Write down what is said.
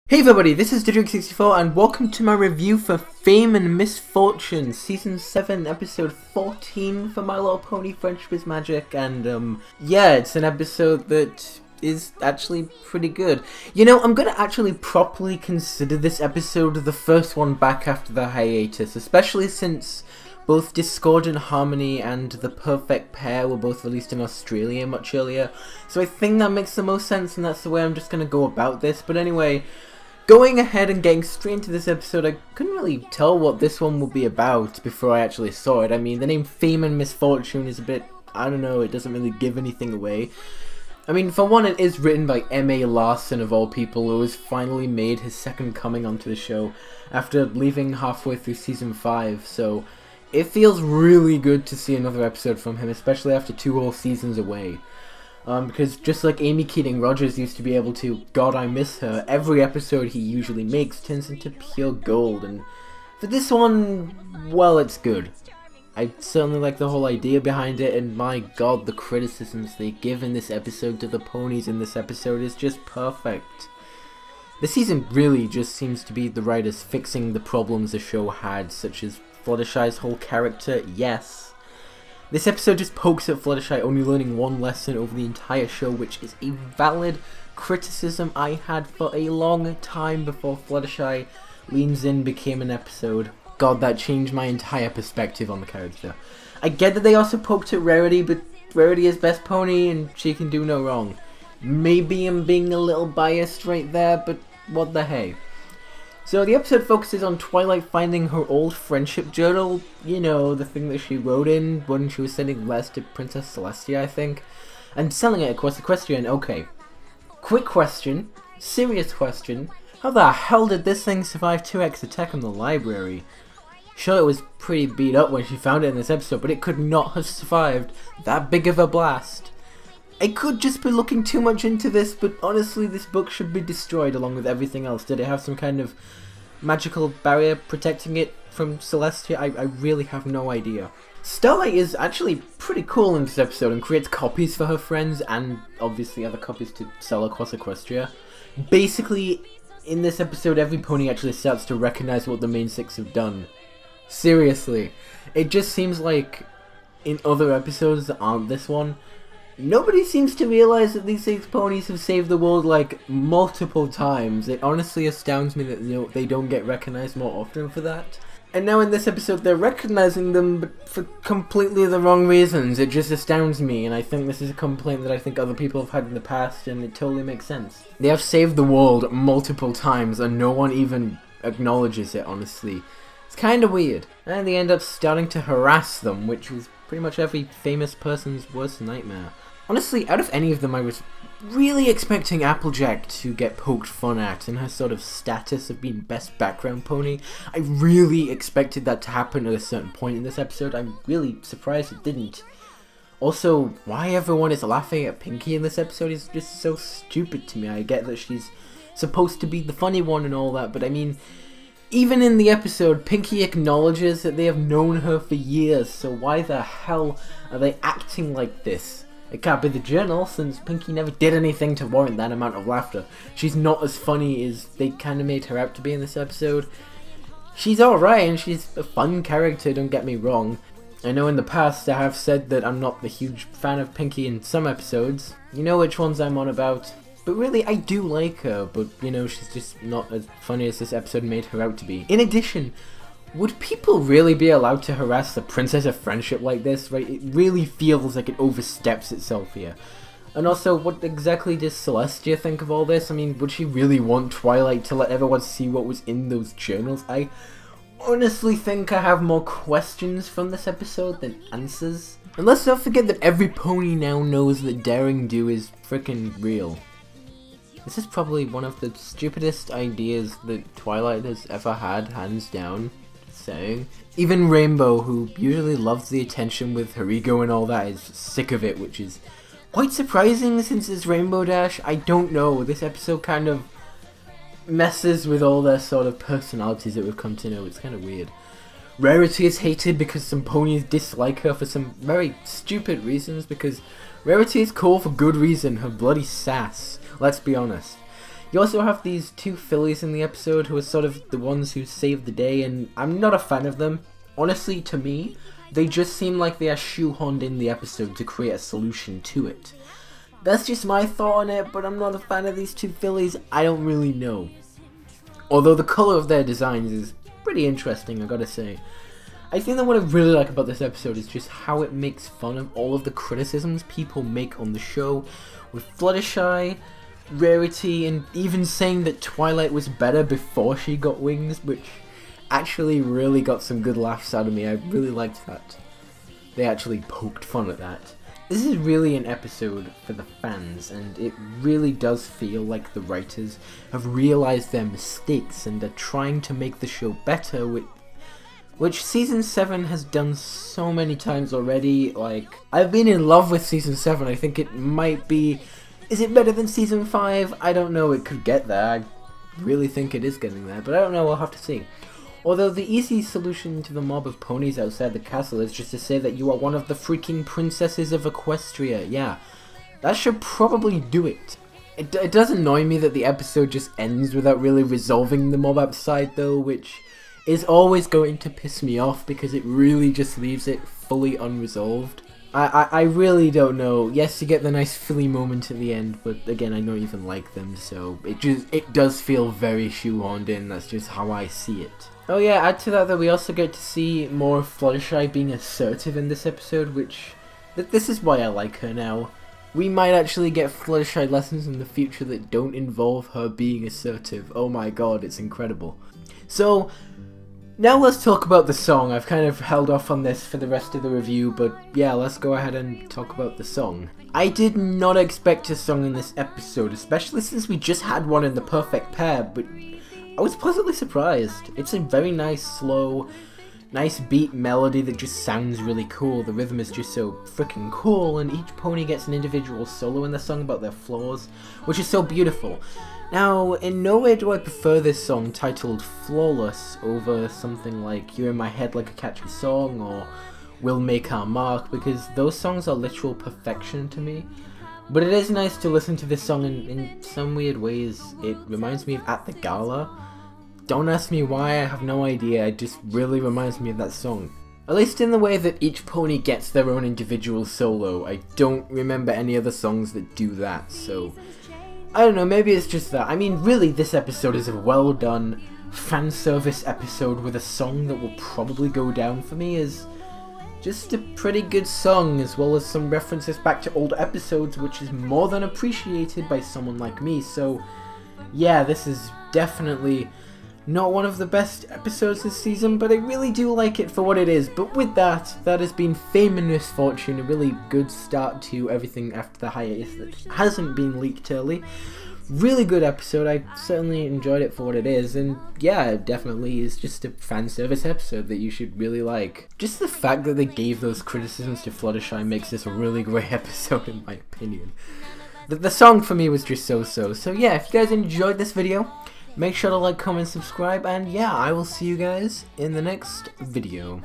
Hey everybody, this is Didrik64 and welcome to my review for Fame and Misfortune, Season 7, Episode 14 for My Little Pony Friendship is Magic, and yeah, it's an episode that is actually pretty good. You know, I'm gonna actually properly consider this episode the first one back after the hiatus, especially since both Discordant Harmony and The Perfect Pair were both released in Australia much earlier, so I think that makes the most sense and that's the way I'm just gonna go about this. But anyway, going ahead and getting straight into this episode, I couldn't really tell what this one would be about before I actually saw it. I mean, the name Fame and Misfortune is a bit, I don't know, it doesn't really give anything away. I mean, for one, it is written by M.A. Larson of all people, who has finally made his second coming onto the show after leaving halfway through Season 5, so it feels really good to see another episode from him, especially after 2 whole seasons away. Because just like Amy Keating Rogers used to be able to, God I miss her, every episode he usually makes turns into pure gold, and for this one, well, it's good. I certainly like the whole idea behind it, and my god, the criticisms they give in this episode to the ponies in this episode is just perfect. The season really just seems to be the writers fixing the problems the show had, such as Fluttershy's whole character, yes. This episode just pokes at Fluttershy only learning one lesson over the entire show, which is a valid criticism I had for a long time before Fluttershy Leans In became an episode. God, that changed my entire perspective on the character. I get that they also poked at Rarity, but Rarity is best pony and she can do no wrong. Maybe I'm being a little biased right there, but what the hey. So the episode focuses on Twilight finding her old friendship journal, you know, the thing that she wrote in when she was sending letters to Princess Celestia, I think, and selling it across Equestrian. Okay, quick question, serious question, how the hell did this thing survive 2x attack on the library? Sure, it was pretty beat up when she found it in this episode, but it could not have survived that big of a blast. I could just be looking too much into this, but honestly this book should be destroyed along with everything else. Did it have some kind of magical barrier protecting it from Celestia? I really have no idea. Starlight is actually pretty cool in this episode and creates copies for her friends and obviously other copies to sell across Equestria. Basically, in this episode every pony actually starts to recognize what the main 6 have done. Seriously, it just seems like in other episodes that aren't this one, nobody seems to realize that these 6 ponies have saved the world like multiple times. It honestly astounds me that they don't get recognized more often for that. And now in this episode they're recognizing them, but for completely the wrong reasons. It just astounds me, and I think this is a complaint that I think other people have had in the past, and it totally makes sense. They have saved the world multiple times and no one even acknowledges it, honestly. It's kinda weird. And they end up starting to harass them, which is pretty much every famous person's worst nightmare. Honestly, out of any of them, I was really expecting Applejack to get poked fun at in her sort of status of being best background pony. I really expected that to happen at a certain point in this episode. I'm really surprised it didn't. Also, why everyone is laughing at Pinkie in this episode is just so stupid to me. I get that she's supposed to be the funny one and all that, but I mean, even in the episode, Pinkie acknowledges that they have known her for years, so why the hell are they acting like this? It can't be the journal, since Pinkie never did anything to warrant that amount of laughter. She's not as funny as they kind of made her out to be in this episode. She's alright, and she's a fun character, don't get me wrong. I know in the past I have said that I'm not the huge fan of Pinkie in some episodes. You know which ones I'm on about. But really, I do like her, but you know, she's just not as funny as this episode made her out to be. In addition, would people really be allowed to harass the Princess of Friendship like this, right? It really feels like it oversteps itself here. And also, what exactly does Celestia think of all this? I mean, would she really want Twilight to let everyone see what was in those journals? I honestly think I have more questions from this episode than answers. And let's not forget that every pony now knows that Daring Do is frickin' real. This is probably one of the stupidest ideas that Twilight has ever had, hands down. Saying. Even Rainbow, who usually loves the attention with her ego and all that, is sick of it, which is quite surprising since it's Rainbow Dash. I don't know, this episode kind of messes with all their sort of personalities that we've come to know. It's kind of weird. Rarity is hated because some ponies dislike her for some very stupid reasons, because Rarity is cool for good reason, her bloody sass, let's be honest. You also have these two fillies in the episode who are sort of the ones who save the day, and I'm not a fan of them. Honestly, to me, they just seem like they are shoehorned in the episode to create a solution to it. That's just my thought on it, but I'm not a fan of these two fillies. I don't really know. Although the colour of their designs is pretty interesting, I gotta say. I think that what I really like about this episode is just how it makes fun of all of the criticisms people make on the show, with Fluttershy, Rarity, and even saying that Twilight was better before she got wings, which actually really got some good laughs out of me. I really liked that. They actually poked fun at that. This is really an episode for the fans, and it really does feel like the writers have realised their mistakes and are trying to make the show better, which Season 7 has done so many times already. Like, I've been in love with Season 7, I think it might be... Is it better than Season 5? I don't know, it could get there. I really think it is getting there, but I don't know, we'll have to see. Although the easy solution to the mob of ponies outside the castle is just to say that you are one of the freaking princesses of Equestria. Yeah, that should probably do it. It does annoy me that the episode just ends without really resolving the mob outside though, which is always going to piss me off because it really just leaves it fully unresolved. I really don't know. Yes, you get the nice filly moment at the end, but again, I don't even like them, so it does feel very shoehorned in. That's just how I see it. Oh yeah, add to that we also get to see more of Fluttershy being assertive in this episode, which this is why I like her now. We might actually get Fluttershy lessons in the future that don't involve her being assertive. Oh my god, it's incredible. So, now let's talk about the song. I've kind of held off on this for the rest of the review, but yeah, let's go ahead and talk about the song. I did not expect a song in this episode, especially since we just had one in The Perfect Pair, but I was pleasantly surprised. It's a very nice, slow, nice beat melody that just sounds really cool. The rhythm is just so freaking cool, and each pony gets an individual solo in the song about their flaws, which is so beautiful. Now, in no way do I prefer this song titled Flawless over something like You're in My Head Like a Catchy Song or We'll Make Our Mark, because those songs are literal perfection to me. But it is nice to listen to this song in some weird ways. It reminds me of At the Gala. Don't ask me why, I have no idea, it just really reminds me of that song. At least in the way that each pony gets their own individual solo. I don't remember any other songs that do that, so I don't know, maybe it's just that. I mean, really, this episode is a well done fan service episode with a song that will probably go down for me as just a pretty good song, as well as some references back to old episodes, which is more than appreciated by someone like me. So yeah, this is definitely not one of the best episodes this season, but I really do like it for what it is. But with that has been Fame and Misfortune, a really good start to everything after the hiatus that hasn't been leaked early. Really good episode, I certainly enjoyed it for what it is, and yeah, it definitely is just a fan service episode that you should really like. Just the fact that they gave those criticisms to Fluttershy makes this a really great episode in my opinion. The song for me was just so-so. So yeah, if you guys enjoyed this video, make sure to like, comment, subscribe, and yeah, I will see you guys in the next video.